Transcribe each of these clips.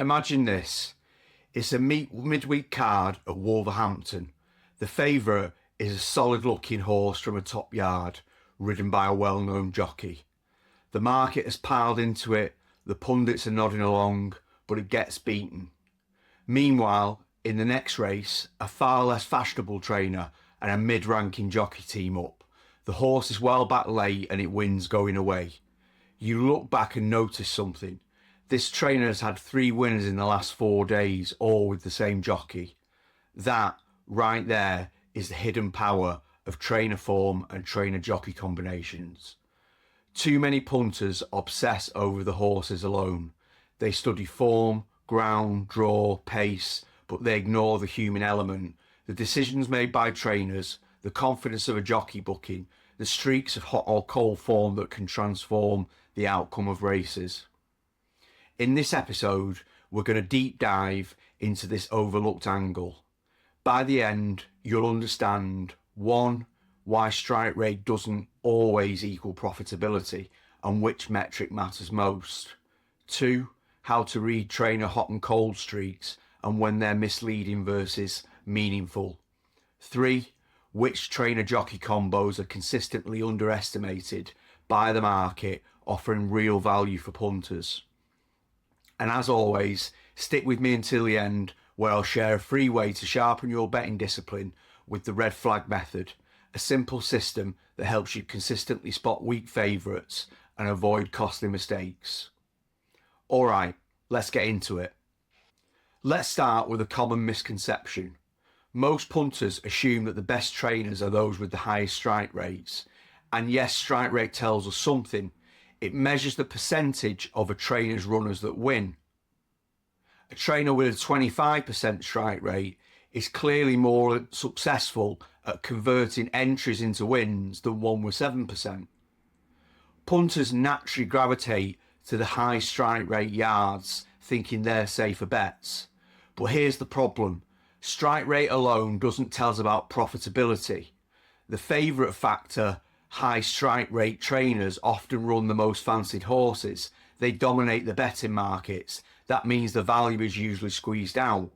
Imagine this. It's a midweek card at Wolverhampton. The favourite is a solid-looking horse from a top yard, ridden by a well-known jockey. The market has piled into it, the pundits are nodding along, but it gets beaten. Meanwhile, in the next race, a far less fashionable trainer and a mid-ranking jockey team up. The horse is well back late and it wins going away. You look back and notice something. This trainer has had 3 winners in the last 4 days, all with the same jockey. That, right there, is the hidden power of trainer form and trainer jockey combinations. Too many punters obsess over the horses alone. They study form, ground, draw, pace, but they ignore the human element, the decisions made by trainers, the confidence of a jockey booking, the streaks of hot or cold form that can transform the outcome of races. In this episode, we're going to deep dive into this overlooked angle. By the end, you'll understand 1, why strike rate doesn't always equal profitability and which metric matters most. 2, how to read trainer hot and cold streaks and when they're misleading versus meaningful. 3, which trainer jockey combos are consistently underestimated by the market, offering real value for punters. And as always, stick with me until the end, where I'll share a free way to sharpen your betting discipline with the red flag method, a simple system that helps you consistently spot weak favourites and avoid costly mistakes. Alright, let's get into it. Let's start with a common misconception. Most punters assume that the best trainers are those with the highest strike rates. And yes, strike rate tells us something. It measures the percentage of a trainer's runners that win. A trainer with a 25% strike rate is clearly more successful at converting entries into wins than one with 7%. Punters naturally gravitate to the high strike rate yards, thinking they're safer bets. But here's the problem. Strike rate alone doesn't tell us about profitability. The favourite factor, high strike rate trainers often run the most fancied horses. They dominate the betting markets. That means the value is usually squeezed out.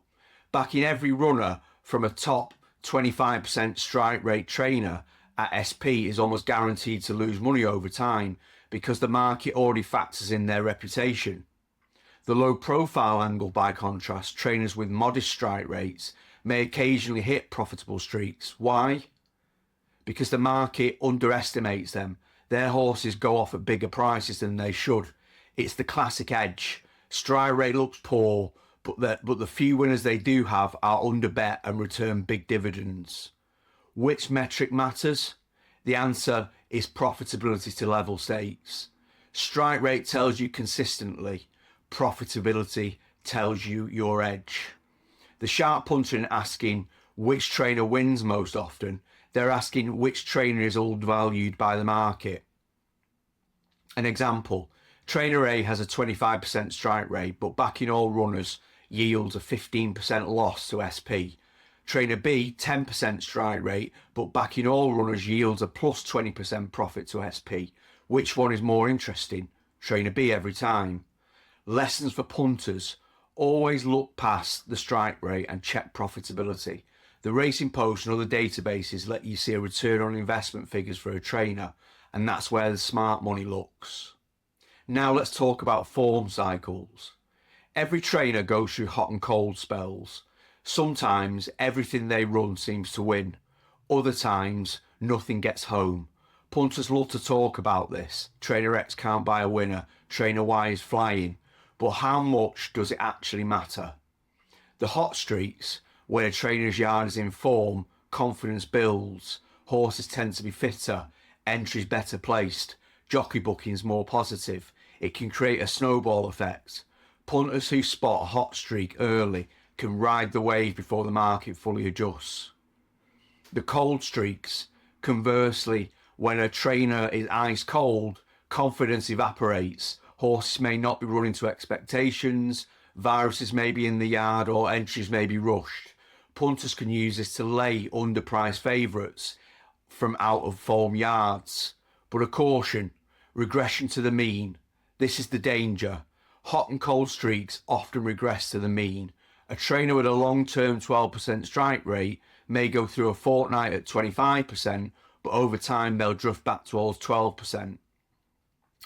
Backing every runner from a top 25% strike rate trainer at SP is almost guaranteed to lose money over time because the market already factors in their reputation. The low profile angle, by contrast, trainers with modest strike rates may occasionally hit profitable streaks. Why? Because the market underestimates them. Their horses go off at bigger prices than they should. It's the classic edge. Strike rate looks poor, but the few winners they do have are under bet and return big dividends. Which metric matters? The answer is profitability to level stakes. Strike rate tells you consistently. Profitability tells you your edge. The sharp punter isn't asking which trainer wins most often. They're asking which trainer is undervalued by the market. An example, trainer A has a 25% strike rate, but backing all runners yields a 15% loss to SP. Trainer B, 10% strike rate, but backing all runners yields a plus 20% profit to SP. Which one is more interesting? Trainer B every time. Lessons for punters: always look past the strike rate and check profitability. The Racing Post and other databases let you see a return on investment figures for a trainer, and that's where the smart money looks. Now let's talk about form cycles. Every trainer goes through hot and cold spells. Sometimes everything they run seems to win. Other times nothing gets home. Punters love to talk about this. Trainer X can't buy a winner. Trainer Y is flying. But how much does it actually matter? The hot streaks, when a trainer's yard is in form, confidence builds, horses tend to be fitter, entries better placed, jockey bookings more positive. It can create a snowball effect. Punters who spot a hot streak early can ride the wave before the market fully adjusts. The cold streaks, conversely, when a trainer is ice cold, confidence evaporates. Horses may not be running to expectations, viruses may be in the yard, or entries may be rushed. Punters can use this to lay underpriced favourites from out of form yards. But a caution, regression to the mean. This is the danger. Hot and cold streaks often regress to the mean. A trainer with a long-term 12% strike rate may go through a fortnight at 25%, but over time they'll drift back towards 12%.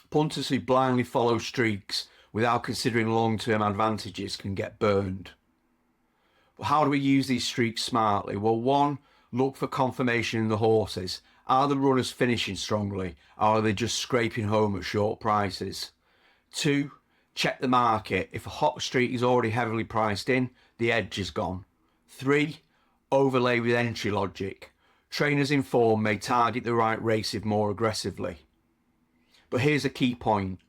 Punters who blindly follow streaks without considering long-term advantages can get burned. But how do we use these streaks smartly? Well, one, look for confirmation in the horses. Are the runners finishing strongly, or are they just scraping home at short prices? Two, check the market. If a hot streak is already heavily priced in, the edge is gone. Three, overlay with entry logic. Trainers in form may target the right races more aggressively. But here's a key point.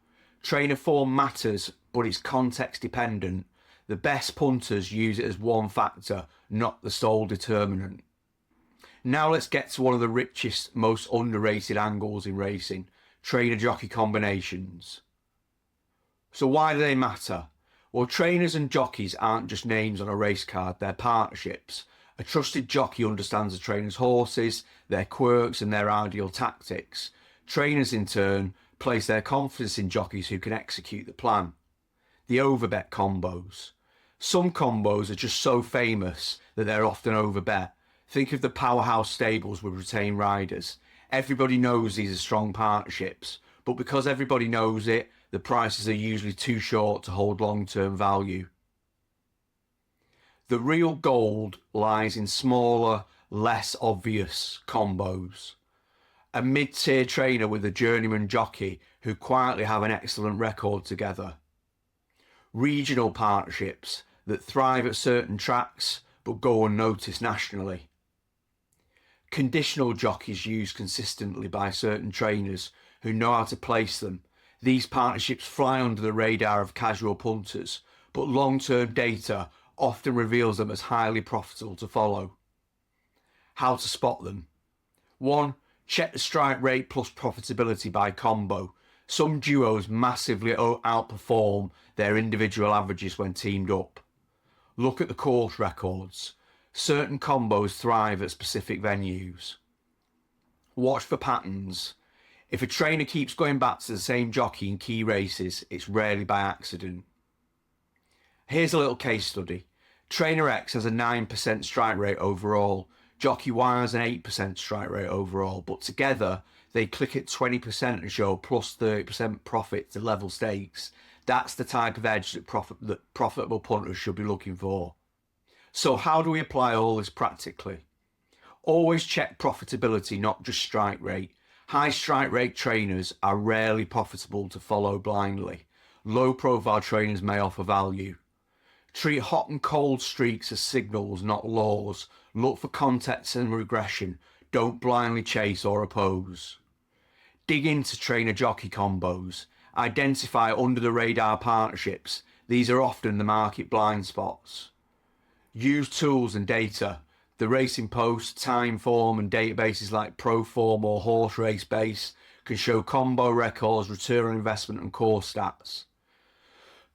Trainer form matters, but it's context dependent. The best punters use it as one factor, not the sole determinant. Now let's get to one of the richest, most underrated angles in racing, trainer-jockey combinations. So why do they matter? Well, trainers and jockeys aren't just names on a race card, they're partnerships. A trusted jockey understands the trainer's horses, their quirks and their ideal tactics. Trainers, in turn, place their confidence in jockeys who can execute the plan. The overbet combos. Some combos are just so famous that they're often overbet. Think of the powerhouse stables with retained riders. Everybody knows these are strong partnerships, but because everybody knows it, the prices are usually too short to hold long-term value. The real gold lies in smaller, less obvious combos. A mid-tier trainer with a journeyman jockey who quietly have an excellent record together. Regional partnerships that thrive at certain tracks but go unnoticed nationally. Conditional jockeys used consistently by certain trainers who know how to place them. These partnerships fly under the radar of casual punters, but long-term data often reveals them as highly profitable to follow. How to spot them? 1. Check the strike rate plus profitability by combo. Some duos massively outperform their individual averages when teamed up. Look at the course records. Certain combos thrive at specific venues. Watch for patterns. If a trainer keeps going back to the same jockey in key races, it's rarely by accident. Here's a little case study. Trainer X has a 9% strike rate overall. Jockey Y has an 8% strike rate overall, but together they click at 20% and show plus 30% profit to level stakes. That's the type of edge that profitable punters should be looking for. So how do we apply all this practically? Always check profitability, not just strike rate. High strike rate trainers are rarely profitable to follow blindly. Low profile trainers may offer value. Treat hot and cold streaks as signals, not laws. Look for context and regression. Don't blindly chase or oppose. Dig into trainer-jockey combos. Identify under-the-radar partnerships. These are often the market blind spots. Use tools and data. The Racing Post, Time Form and databases like Proform or Horse Race Base can show combo records, return on investment and course stats.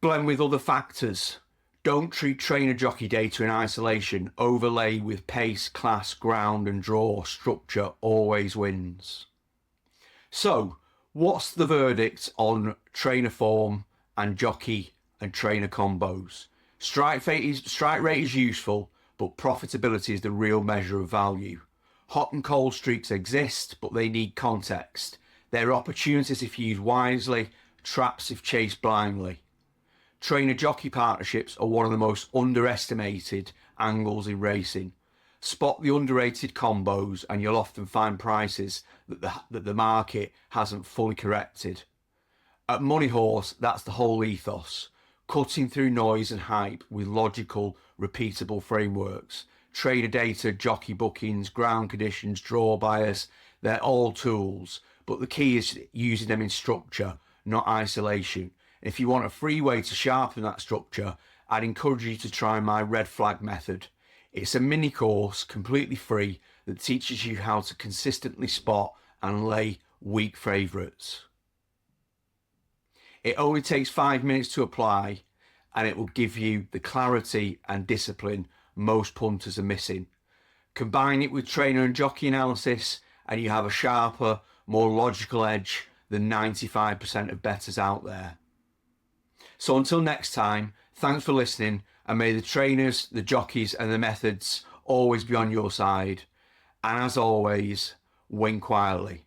Blend with other factors. Don't treat trainer-jockey data in isolation. Overlay with pace, class, ground and draw. Structure always wins. So, what's the verdict on trainer form and jockey and trainer combos? Strike rate is useful, but profitability is the real measure of value. Hot and cold streaks exist, but they need context. They're opportunities if used wisely, traps if chased blindly. Trainer-jockey partnerships are one of the most underestimated angles in racing. Spot the underrated combos and you'll often find prices that the market hasn't fully corrected. At Money Horse, that's the whole ethos. Cutting through noise and hype with logical, repeatable frameworks. Trainer data, jockey bookings, ground conditions, draw bias, they're all tools. But the key is using them in structure, not isolation. If you want a free way to sharpen that structure, I'd encourage you to try my red flag method. It's a mini course, completely free, that teaches you how to consistently spot and lay weak favourites. It only takes 5 minutes to apply, and it will give you the clarity and discipline most punters are missing. Combine it with trainer and jockey analysis, and you have a sharper, more logical edge than 95% of bettors out there. So until next time, thanks for listening, and may the trainers, the jockeys and the methods always be on your side. And as always, win quietly.